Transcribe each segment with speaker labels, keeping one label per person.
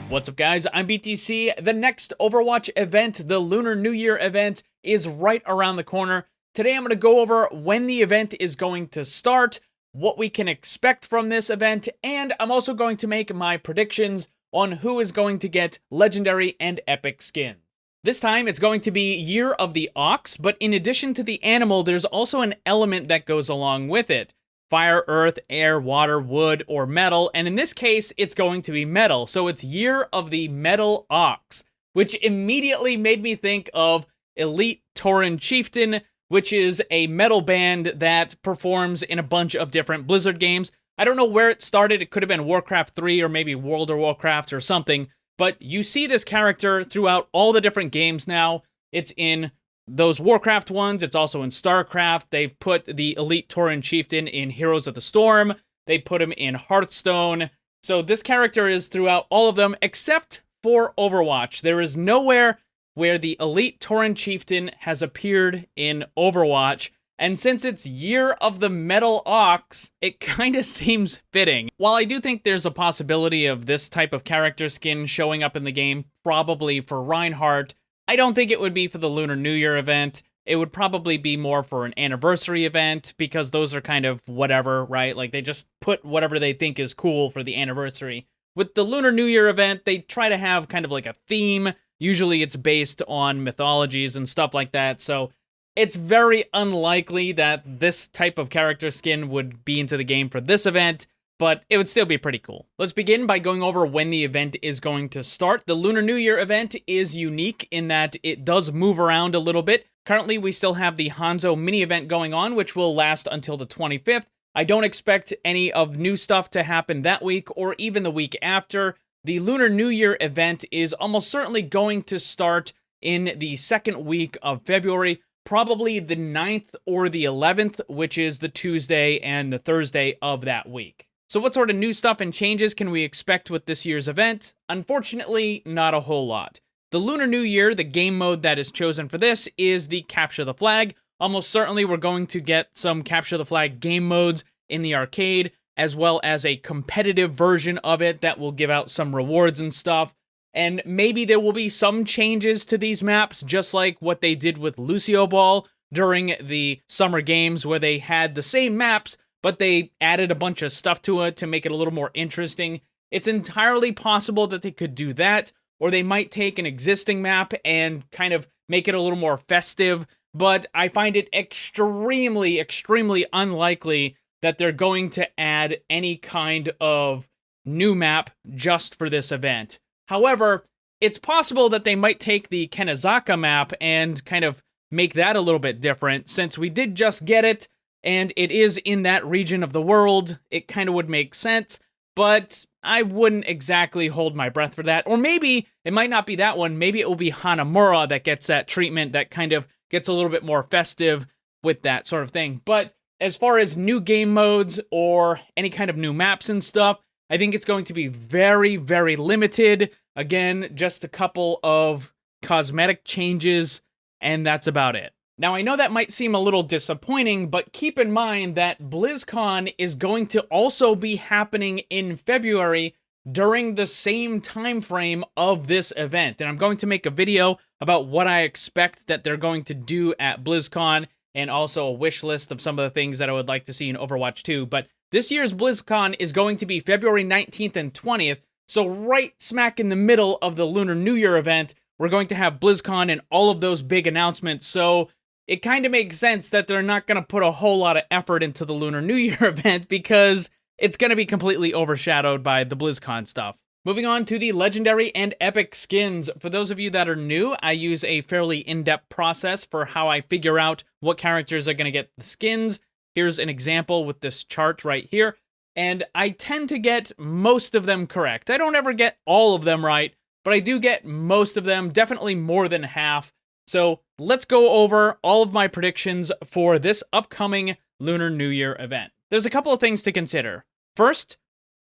Speaker 1: What's up, guys? I'm BTC. The next Overwatch event, the Lunar New Year event, is right around the corner. Today I'm going to go over when the event is going to start, what we can expect from this event, and I'm also going to make my predictions on who is going to get legendary and epic skins. This time it's going to be Year of the Ox, but in addition to the animal, there's also an element that goes along with it. Fire, earth, air, water, wood, or metal, and in this case, it's going to be metal. So it's Year of the Metal Ox, which immediately made me think of Elite Tauren Chieftain, which is a metal band that performs in a bunch of different Blizzard games. I don't know where it started. It could have been Warcraft 3 or maybe World of Warcraft or something, but you see this character throughout all the different games now. It's in those Warcraft ones, it's also in StarCraft. They've put the Elite Tauren Chieftain in Heroes of the Storm. They put him in Hearthstone. So this character is throughout all of them, except for Overwatch. There is nowhere where the Elite Tauren Chieftain has appeared in Overwatch. And since it's Year of the Metal Ox, it kind of seems fitting. While I do think there's a possibility of this type of character skin showing up in the game, probably for Reinhardt, I don't think it would be for the Lunar New Year event. It would probably be more for an anniversary event, because those are kind of whatever, right? Like, they just put whatever they think is cool for the anniversary. With the Lunar New Year event, they try to have kind of like a theme. Usually it's based on mythologies and stuff like that, so it's very unlikely that this type of character skin would be into the game for this event, but it would still be pretty cool. Let's begin by going over when the event is going to start. The Lunar New Year event is unique in that it does move around a little bit. Currently, we still have the Hanzo mini event going on, which will last until the 25th. I don't expect any of new stuff to happen that week or even the week after. The Lunar New Year event is almost certainly going to start in the second week of February, probably the 9th or the 11th, which is the Tuesday and the Thursday of that week. So what sort of new stuff and changes can we expect with this year's event? Unfortunately, not a whole lot. The Lunar New Year, the game mode that is chosen for this, is the Capture the Flag. Almost certainly we're going to get some Capture the Flag game modes in the arcade, as well as a competitive version of it that will give out some rewards and stuff. And maybe there will be some changes to these maps, just like what they did with Lucio Ball during the Summer Games, where they had the same maps, but they added a bunch of stuff to it to make it a little more interesting. It's entirely possible that they could do that, or they might take an existing map and kind of make it a little more festive, but I find it extremely, extremely unlikely that they're going to add any kind of new map just for this event. However, it's possible that they might take the Kenizaka map and kind of make that a little bit different, since we did just get it, and it is in that region of the world. It kind of would make sense, but I wouldn't exactly hold my breath for that. Or maybe it might not be that one. Maybe it will be Hanamura that gets that treatment, that kind of gets a little bit more festive with that sort of thing. But as far as new game modes or any kind of new maps and stuff, I think it's going to be very, very limited. Again, just a couple of cosmetic changes, and that's about it. Now, I know that might seem a little disappointing, but keep in mind that BlizzCon is going to also be happening in February during the same time frame of this event. And I'm going to make a video about what I expect that they're going to do at BlizzCon, and also a wish list of some of the things that I would like to see in Overwatch 2. But this year's BlizzCon is going to be February 19th and 20th, so right smack in the middle of the Lunar New Year event, we're going to have BlizzCon and all of those big announcements, so it kind of makes sense that they're not going to put a whole lot of effort into the Lunar New Year event, because it's going to be completely overshadowed by the BlizzCon stuff. Moving on to the legendary and epic skins. For those of you that are new, I use a fairly in-depth process for how I figure out what characters are going to get the skins. Here's an example with this chart right here, and I tend to get most of them correct. I don't ever get all of them right, but I do get most of them, definitely more than half. So let's go over all of my predictions for this upcoming Lunar New Year event. There's a couple of things to consider. First,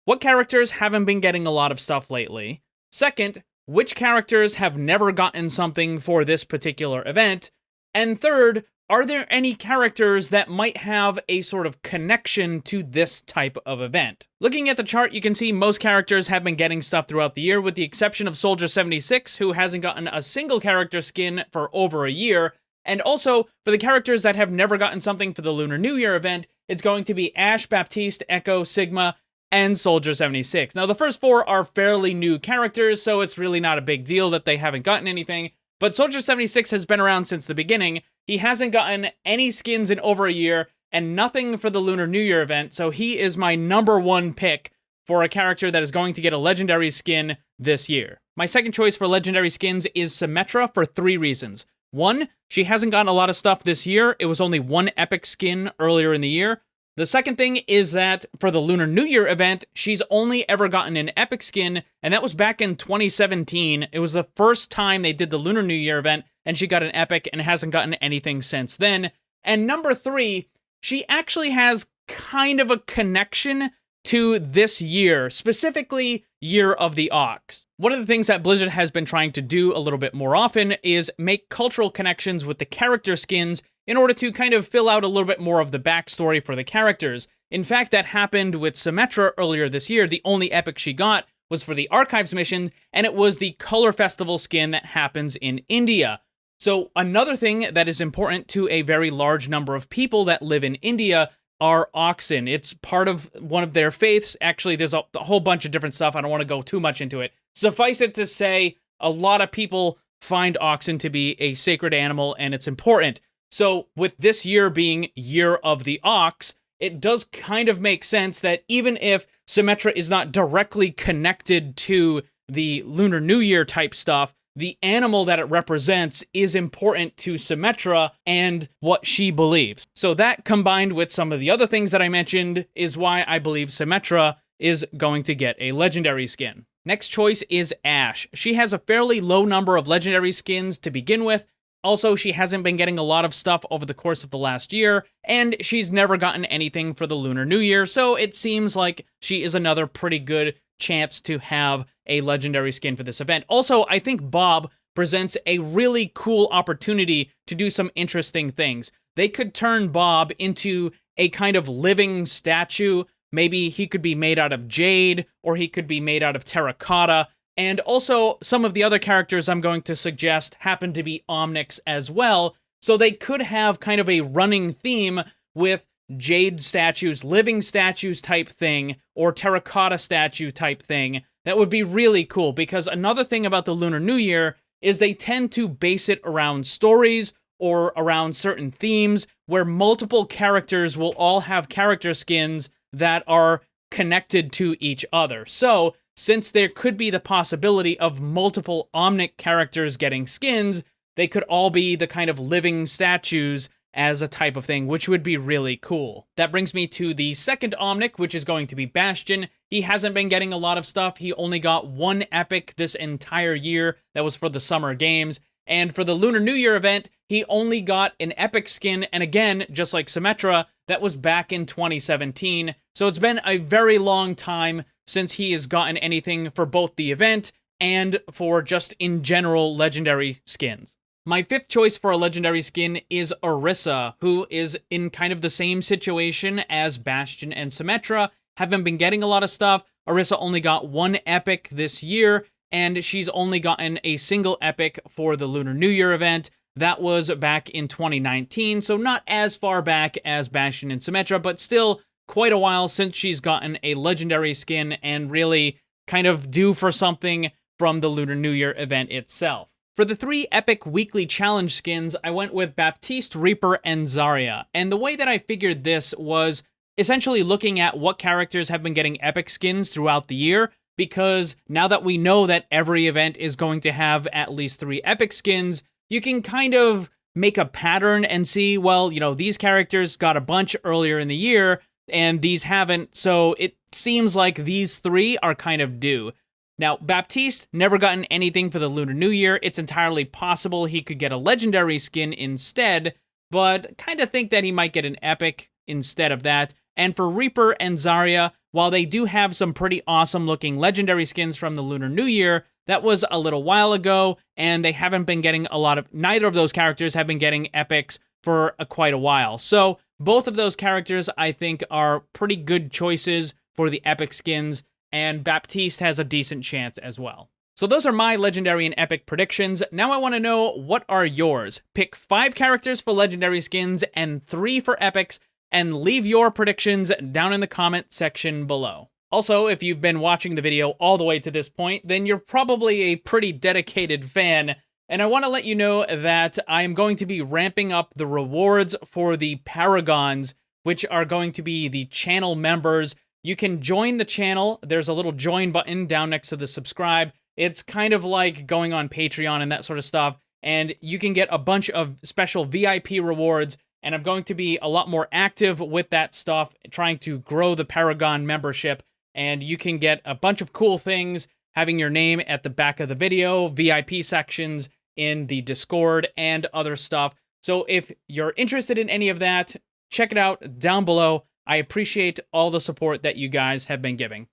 Speaker 1: what characters haven't been getting a lot of stuff lately? Second, which characters have never gotten something for this particular event? And third, are there any characters that might have a sort of connection to this type of event? Looking at the chart, you can see most characters have been getting stuff throughout the year, with the exception of Soldier 76, who hasn't gotten a single character skin for over a year. And also, for the characters that have never gotten something for the Lunar New Year event, it's going to be Ash, Baptiste, Echo, Sigma, and Soldier 76. Now, the first four are fairly new characters, so it's really not a big deal that they haven't gotten anything. But Soldier 76 has been around since the beginning. He hasn't gotten any skins in over a year, and nothing for the Lunar New Year event, so he is my #1 pick for a character that is going to get a legendary skin this year. My second choice for legendary skins is Symmetra for 3 reasons. 1, she hasn't gotten a lot of stuff this year. It was only 1 epic skin earlier in the year. The second thing is that for the Lunar New Year event, she's only ever gotten an epic skin, and that was back in 2017. It was the first time they did the Lunar New Year event, and she got an epic and hasn't gotten anything since then. And number 3, she actually has kind of a connection to this year, specifically Year of the Ox. One of the things that Blizzard has been trying to do a little bit more often is make cultural connections with the character skins in order to kind of fill out a little bit more of the backstory for the characters. In fact, that happened with Symmetra earlier this year. The only epic she got was for the Archives mission, and it was the Color Festival skin that happens in India. So another thing that is important to a very large number of people that live in India are oxen. It's part of one of their faiths. Actually, there's a whole bunch of different stuff. I don't want to go too much into it. Suffice it to say, a lot of people find oxen to be a sacred animal, and it's important. So with this year being Year of the Ox, it does kind of make sense that even if Symmetra is not directly connected to the Lunar New Year type stuff, the animal that it represents is important to Symmetra and what she believes. So that, combined with some of the other things that I mentioned, is why I believe Symmetra is going to get a legendary skin. Next choice is Ash. She has a fairly low number of legendary skins to begin with. Also, she hasn't been getting a lot of stuff over the course of the last year, and she's never gotten anything for the Lunar New Year, so it seems like she is another pretty good chance to have a legendary skin for this event. Also, I think Bob presents a really cool opportunity to do some interesting things. They could turn Bob into a kind of living statue. Maybe he could be made out of jade, or he could be made out of terracotta. And also, some of the other characters I'm going to suggest happen to be Omnics as well, so they could have kind of a running theme with jade statues, living statues type thing, or terracotta statue type thing. That would be really cool, because another thing about the Lunar New Year is they tend to base it around stories or around certain themes where multiple characters will all have character skins that are connected to each other. So, since there could be the possibility of multiple Omnic characters getting skins, they could all be the kind of living statues as a type of thing, which would be really cool. That brings me to the second Omnic, which is going to be Bastion. He hasn't been getting a lot of stuff. He only got 1 epic this entire year. That was for the Summer Games. And for the Lunar New Year event, he only got an epic skin, and again, just like Symmetra, that was back in 2017. So it's been a very long time since he has gotten anything for both the event and for just in general legendary skins. My fifth choice for a legendary skin is Orisa, who is in kind of the same situation as Bastion and Symmetra. Haven't been getting a lot of stuff. Orisa only got 1 epic this year, and she's only gotten a single epic for the Lunar New Year event. That was back in 2019, so not as far back as Bastion and Symmetra, but still quite a while since she's gotten a legendary skin and really kind of due for something from the Lunar New Year event itself. For the 3 epic weekly challenge skins, I went with Baptiste, Reaper, and Zarya. And the way that I figured this was essentially looking at what characters have been getting epic skins throughout the year, because now that we know that every event is going to have at least 3 epic skins, you can kind of make a pattern and see, well, you know, these characters got a bunch earlier in the year, and these haven't, so it seems like these 3 are kind of due. Now, Baptiste never gotten anything for the Lunar New Year. It's entirely possible he could get a legendary skin instead, but kind of think that he might get an epic instead of that. And for Reaper and Zarya, while they do have some pretty awesome looking legendary skins from the Lunar New Year, that was a little while ago, and they haven't been getting a lot of, neither of those characters have been getting epics for quite a while. So both of those characters, I think, are pretty good choices for the epic skins, and Baptiste has a decent chance as well. So those are my legendary and epic predictions. Now I want to know, what are yours? Pick 5 characters for legendary skins and 3 for epics, and leave your predictions down in the comment section below. Also, if you've been watching the video all the way to this point, then you're probably a pretty dedicated fan, and I want to let you know that I am going to be ramping up the rewards for the Paragons, which are going to be the channel members. You can join the channel. There's a little join button down next to the subscribe. It's kind of like going on Patreon and that sort of stuff, and you can get a bunch of special VIP rewards, and I'm going to be a lot more active with that stuff, trying to grow the Paragon membership, and you can get a bunch of cool things, having your name at the back of the video, VIP sections in the Discord, and other stuff. So if you're interested in any of that, check it out down below. I appreciate all the support that you guys have been giving.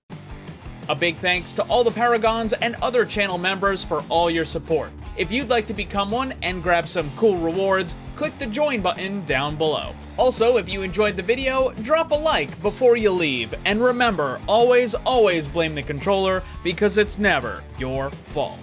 Speaker 1: A big thanks to all the Paragons and other channel members for all your support. If you'd like to become one and grab some cool rewards, click the join button down below. Also, if you enjoyed the video, drop a like before you leave. And remember, always blame the controller, because it's never your fault.